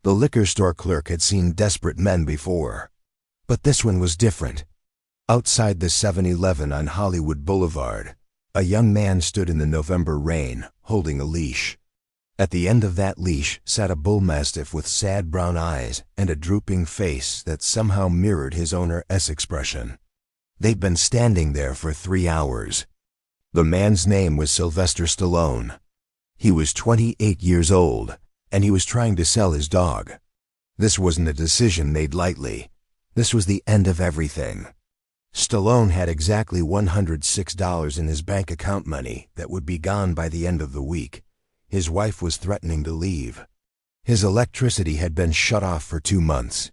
The liquor store clerk had seen desperate men before. But this one was different. Outside the 7-Eleven on Hollywood Boulevard, a young man stood in the November rain, holding a leash. At the end of that leash sat a bullmastiff with sad brown eyes and a drooping face that somehow mirrored his owner's expression. They'd been standing there for 3 hours. The man's name was Sylvester Stallone. He was 28 years old, and he was trying to sell his dog. This wasn't a decision made lightly. This was the end of everything. Stallone had exactly $106 in his bank account money that would be gone by the end of the week. His wife was threatening to leave. His electricity had been shut off for 2 months.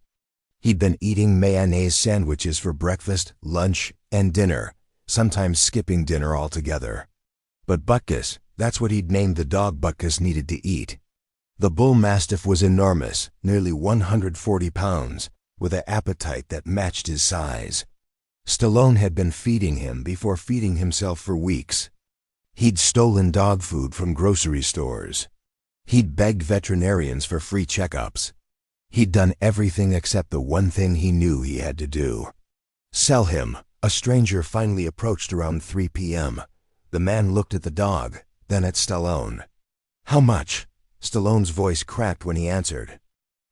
He'd been eating mayonnaise sandwiches for breakfast, lunch, and dinner, sometimes skipping dinner altogether. But Butkus, that's what he'd named the dog Butkus, needed to eat. The bull mastiff was enormous, nearly 140 pounds, with an appetite that matched his size. Stallone had been feeding him before feeding himself for weeks. He'd stolen dog food from grocery stores. He'd begged veterinarians for free checkups. He'd done everything except the one thing he knew he had to do. Sell him. A stranger finally approached around 3 p.m. The man looked at the dog, then at Stallone. "How much?" Stallone's voice cracked when he answered.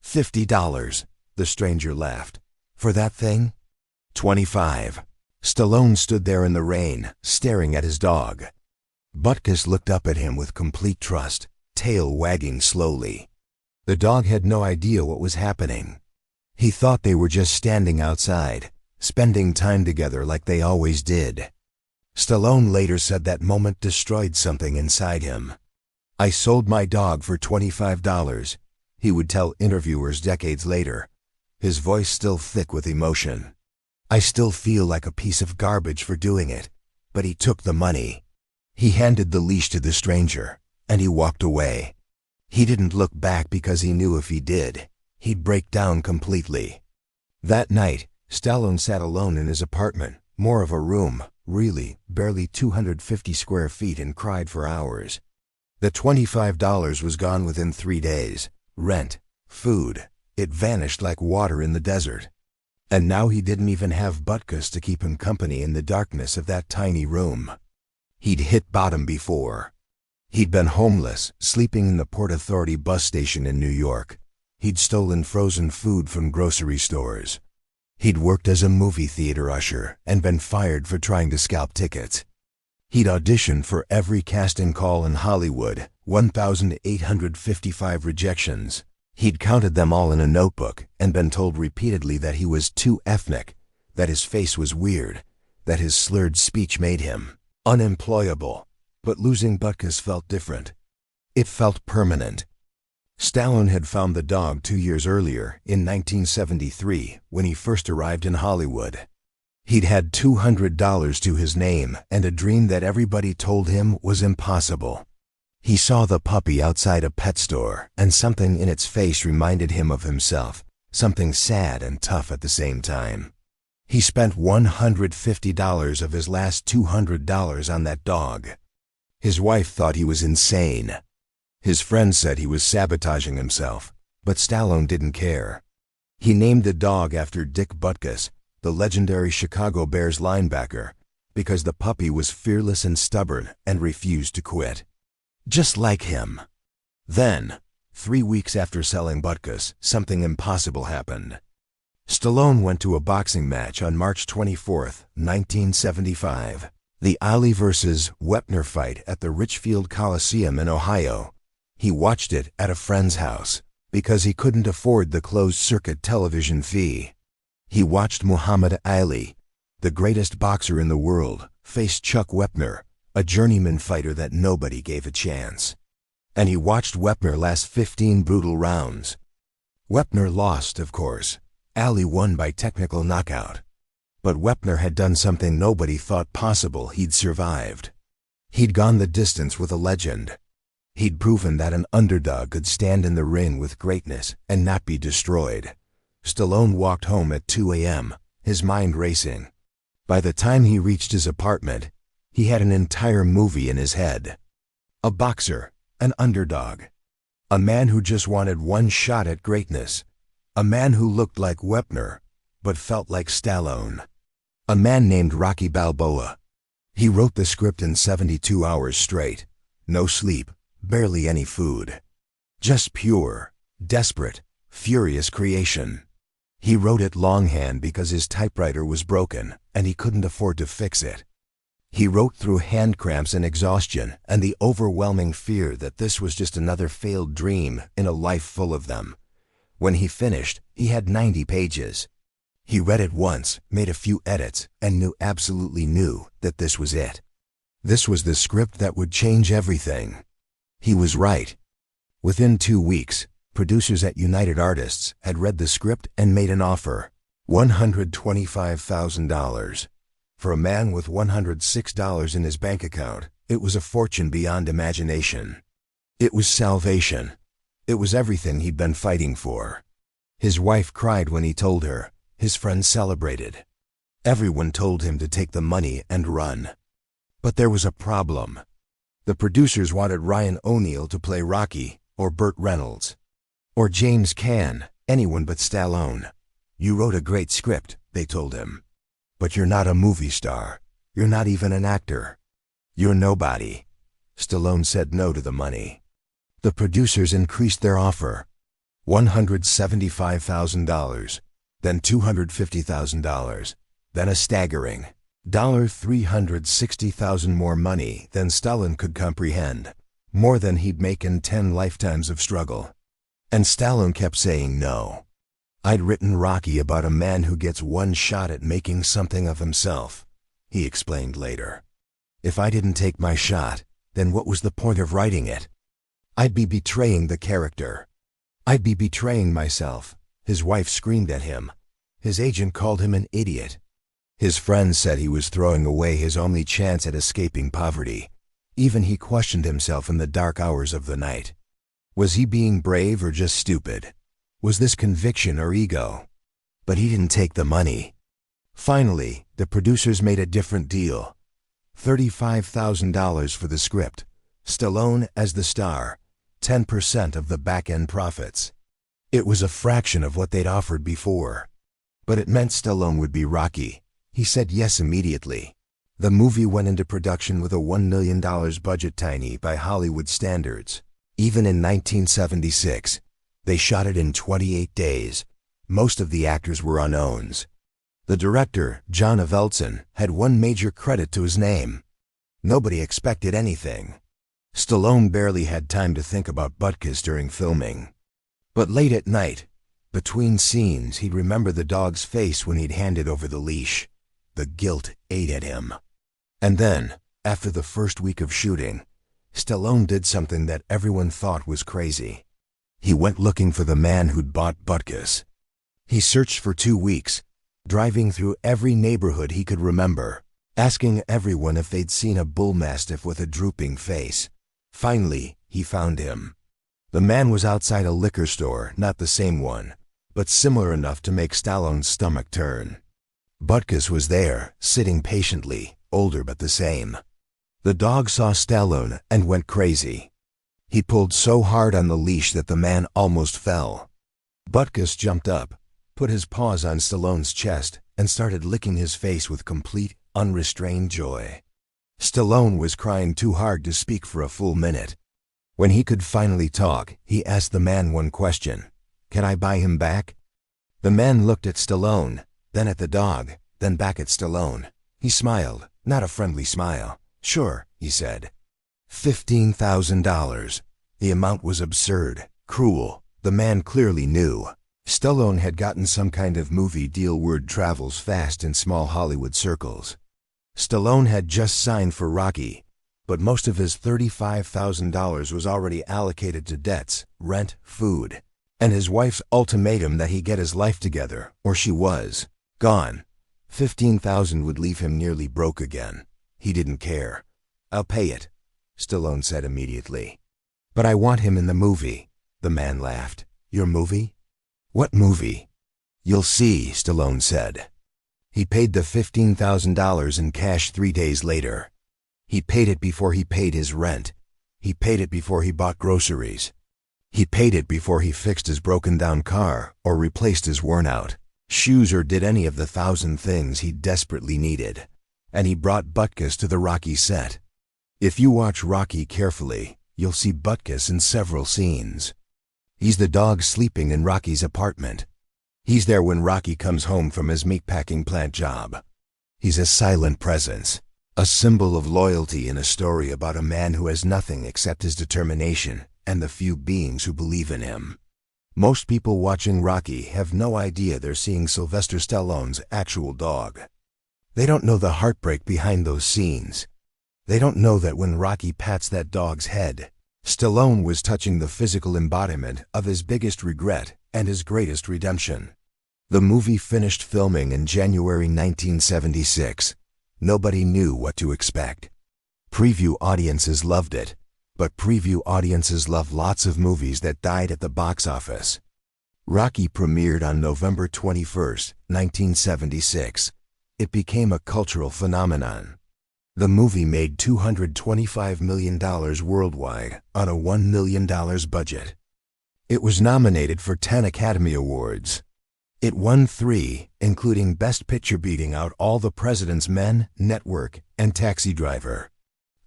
$50, the stranger laughed. "For that thing?" $25. Stallone stood there in the rain, staring at his dog. Butkus looked up at him with complete trust, tail wagging slowly. The dog had no idea what was happening. He thought they were just standing outside, spending time together like they always did. Stallone later said that moment destroyed something inside him. "I sold my dog for $25, he would tell interviewers decades later, his voice still thick with emotion. "I still feel like a piece of garbage for doing it, but he took the money." He handed the leash to the stranger, and he walked away. He didn't look back because he knew if he did, he'd break down completely. That night, Stallone sat alone in his apartment, more of a room, really, barely 250 square feet, and cried for hours. The $25 was gone within 3 days. Rent, food, it vanished like water in the desert. And now he didn't even have Butkus to keep him company in the darkness of that tiny room. He'd hit bottom before. He'd been homeless, sleeping in the Port Authority bus station in New York. He'd stolen frozen food from grocery stores. He'd worked as a movie theater usher and been fired for trying to scalp tickets. He'd auditioned for every casting call in Hollywood, 1,855 rejections. He'd counted them all in a notebook and been told repeatedly that he was too ethnic, that his face was weird, that his slurred speech made him unemployable. But losing Butkus felt different. It felt permanent. Stallone had found the dog 2 years earlier, in 1973, when he first arrived in Hollywood. He'd had $200 to his name and a dream that everybody told him was impossible. He saw the puppy outside a pet store, and something in its face reminded him of himself, something sad and tough at the same time. He spent $150 of his last $200 on that dog. His wife thought he was insane. His friends said he was sabotaging himself, but Stallone didn't care. He named the dog after Dick Butkus, the legendary Chicago Bears linebacker, because the puppy was fearless and stubborn and refused to quit. Just like him. Then, 3 weeks after selling Butkus, something impossible happened. Stallone went to a boxing match on March 24, 1975. The Ali vs. Wepner fight at the Richfield Coliseum in Ohio. He watched it at a friend's house because he couldn't afford the closed-circuit television fee. He watched Muhammad Ali, the greatest boxer in the world, face Chuck Wepner, a journeyman fighter that nobody gave a chance. And he watched Wepner last 15 brutal rounds. Wepner lost, of course. Ali won by technical knockout. But Wepner had done something nobody thought possible. He'd survived. He'd gone the distance with a legend. He'd proven that an underdog could stand in the ring with greatness and not be destroyed. Stallone walked home at 2 a.m., his mind racing. By the time he reached his apartment, he had an entire movie in his head. A boxer, an underdog, A man who just wanted one shot at greatness. A man who looked like Wepner, but felt like Stallone. A man named Rocky Balboa. He wrote the script in 72 hours straight. No sleep, barely any food. Just pure, desperate, furious creation. He wrote it longhand because his typewriter was broken and he couldn't afford to fix it. He wrote through hand cramps and exhaustion and the overwhelming fear that this was just another failed dream in a life full of them. When he finished, he had 90 pages. He read it once, made a few edits, and absolutely knew that this was it. This was the script that would change everything. He was right. Within 2 weeks, producers at United Artists had read the script and made an offer. $125,000. For a man with $106 in his bank account, it was a fortune beyond imagination. It was salvation. It was everything he'd been fighting for. His wife cried when he told her. His friends celebrated. Everyone told him to take the money and run. But there was a problem. The producers wanted Ryan O'Neal to play Rocky, or Burt Reynolds. Or James Caan, anyone but Stallone. You wrote a great script, they told him. But you're not a movie star. You're not even an actor. You're nobody. Stallone said no to the money. The producers increased their offer. $175,000, then $250,000, then a staggering $360,000 more money than Stallone could comprehend, more than he'd make in 10 lifetimes of struggle. And Stallone kept saying no. I'd written Rocky about a man who gets one shot at making something of himself, he explained later. If I didn't take my shot, then what was the point of writing it? I'd be betraying the character. I'd be betraying myself. His wife screamed at him. His agent called him an idiot. His friends said he was throwing away his only chance at escaping poverty. Even he questioned himself in the dark hours of the night. Was he being brave or just stupid? Was this conviction or ego? But he didn't take the money. Finally, the producers made a different deal. $35,000 for the script. Stallone as the star. 10% of the back-end profits. It was a fraction of what they'd offered before. But it meant Stallone would be Rocky. He said yes immediately. The movie went into production with a $1 million budget, tiny by Hollywood standards. Even in 1976, they shot it in 28 days. Most of the actors were unknowns. The director, John Avildsen, had one major credit to his name. Nobody expected anything. Stallone barely had time to think about Butkus during filming. But late at night, between scenes, he'd remember the dog's face when he'd handed over the leash. The guilt ate at him. And then, after the first week of shooting, Stallone did something that everyone thought was crazy. He went looking for the man who'd bought Butkus. He searched for 2 weeks, driving through every neighborhood he could remember, asking everyone if they'd seen a bullmastiff with a drooping face. Finally, he found him. The man was outside a liquor store, not the same one, but similar enough to make Stallone's stomach turn. Butkus was there, sitting patiently, older but the same. The dog saw Stallone and went crazy. He pulled so hard on the leash that the man almost fell. Butkus jumped up, put his paws on Stallone's chest, and started licking his face with complete, unrestrained joy. Stallone was crying too hard to speak for a full minute. When he could finally talk, he asked the man one question. "Can I buy him back?" The man looked at Stallone, then at the dog, then back at Stallone. He smiled, not a friendly smile. "Sure," he said. $15,000. The amount was absurd, cruel. The man clearly knew. Stallone had gotten some kind of movie deal. Word travels fast in small Hollywood circles. Stallone had just signed for Rocky, but most of his $35,000 was already allocated to debts, rent, food, and his wife's ultimatum that he get his life together, or she was gone. $15,000 would leave him nearly broke again. He didn't care. "I'll pay it," Stallone said immediately. "But I want him in the movie." The man laughed. "Your movie?" "What movie?" "You'll see," Stallone said. He paid the $15,000 in cash 3 days later. He paid it before he paid his rent. He paid it before he bought groceries. He paid it before he fixed his broken-down car or replaced his worn-out shoes or did any of the 1,000 things he desperately needed. And he brought Butkus to the Rocky set. If you watch Rocky carefully, you'll see Butkus in several scenes. He's the dog sleeping in Rocky's apartment. He's there when Rocky comes home from his meatpacking plant job. He's a silent presence, a symbol of loyalty in a story about a man who has nothing except his determination and the few beings who believe in him. Most people watching Rocky have no idea they're seeing Sylvester Stallone's actual dog. They don't know the heartbreak behind those scenes. They don't know that when Rocky pats that dog's head, Stallone was touching the physical embodiment of his biggest regret and his greatest redemption. The movie finished filming in January 1976. Nobody knew what to expect. Preview audiences loved it, but preview audiences love lots of movies that died at the box office. Rocky premiered on November 21, 1976. It became a cultural phenomenon. The movie made $225 million worldwide on a $1 million budget. It was nominated for 10 Academy Awards. It won 3, including Best Picture, beating out All the President's Men, Network, and Taxi Driver.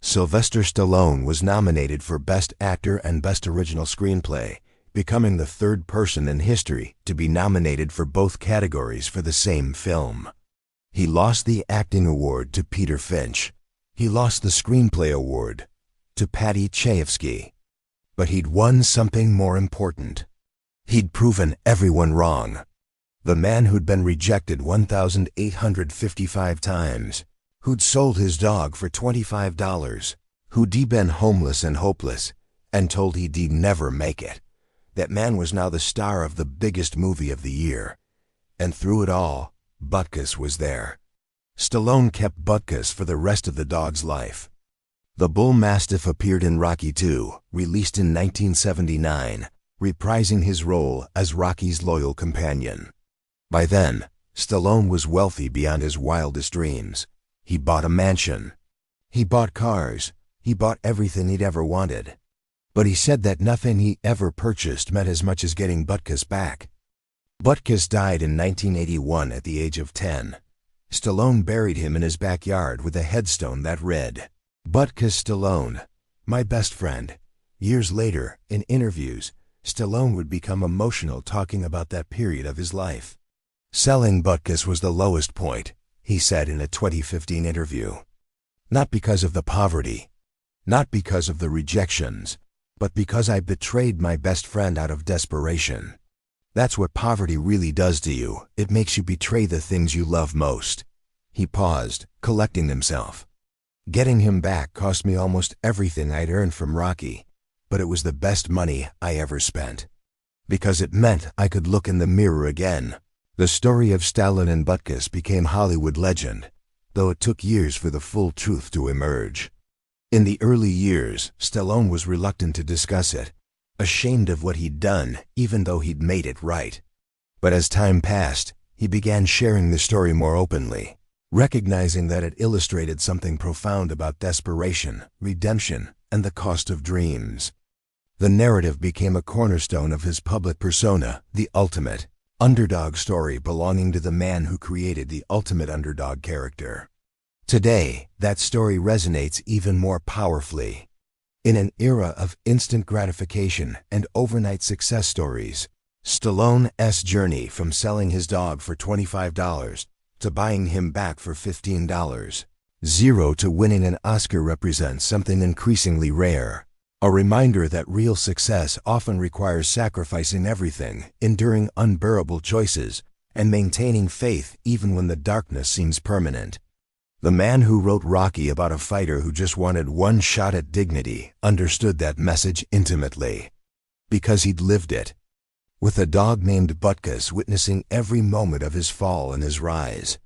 Sylvester Stallone was nominated for Best Actor and Best Original Screenplay, becoming the third person in history to be nominated for both categories for the same film. He lost the acting award to Peter Finch. He lost the screenplay award to Paddy Chayefsky. But he'd won something more important. He'd proven everyone wrong. The man who'd been rejected 1,855 times, who'd sold his dog for $25, who'd been homeless and hopeless, and told he'd never make it. That man was now the star of the biggest movie of the year. And through it all, Butkus was there. Stallone kept Butkus for the rest of the dog's life. The bullmastiff appeared in Rocky II, released in 1979, reprising his role as Rocky's loyal companion. By then, Stallone was wealthy beyond his wildest dreams. He bought a mansion. He bought cars. He bought everything he'd ever wanted. But he said that nothing he ever purchased meant as much as getting Butkus back. Butkus died in 1981 at the age of 10. Stallone buried him in his backyard with a headstone that read, "Butkus Stallone, my best friend." Years later, in interviews, Stallone would become emotional talking about that period of his life. "Selling Butkus was the lowest point," he said in a 2015 interview. "Not because of the poverty, not because of the rejections, but because I betrayed my best friend out of desperation. That's what poverty really does to you. It makes you betray the things you love most." He paused, collecting himself. "Getting him back cost me almost everything I'd earned from Rocky, but it was the best money I ever spent. Because it meant I could look in the mirror again." The story of Stallone and Butkus became Hollywood legend, though it took years for the full truth to emerge. In the early years, Stallone was reluctant to discuss it, ashamed of what he'd done, even though he'd made it right. But as time passed, he began sharing the story more openly, recognizing that it illustrated something profound about desperation, redemption, and the cost of dreams. The narrative became a cornerstone of his public persona, the ultimate underdog story belonging to the man who created the ultimate underdog character. Today, that story resonates even more powerfully. In an era of instant gratification and overnight success stories, Stallone's journey from selling his dog for $25 to buying him back for $15, to winning an Oscar represents something increasingly rare. A reminder that real success often requires sacrificing everything, enduring unbearable choices, and maintaining faith even when the darkness seems permanent. The man who wrote Rocky about a fighter who just wanted one shot at dignity understood that message intimately, because he'd lived it. With a dog named Butkus witnessing every moment of his fall and his rise,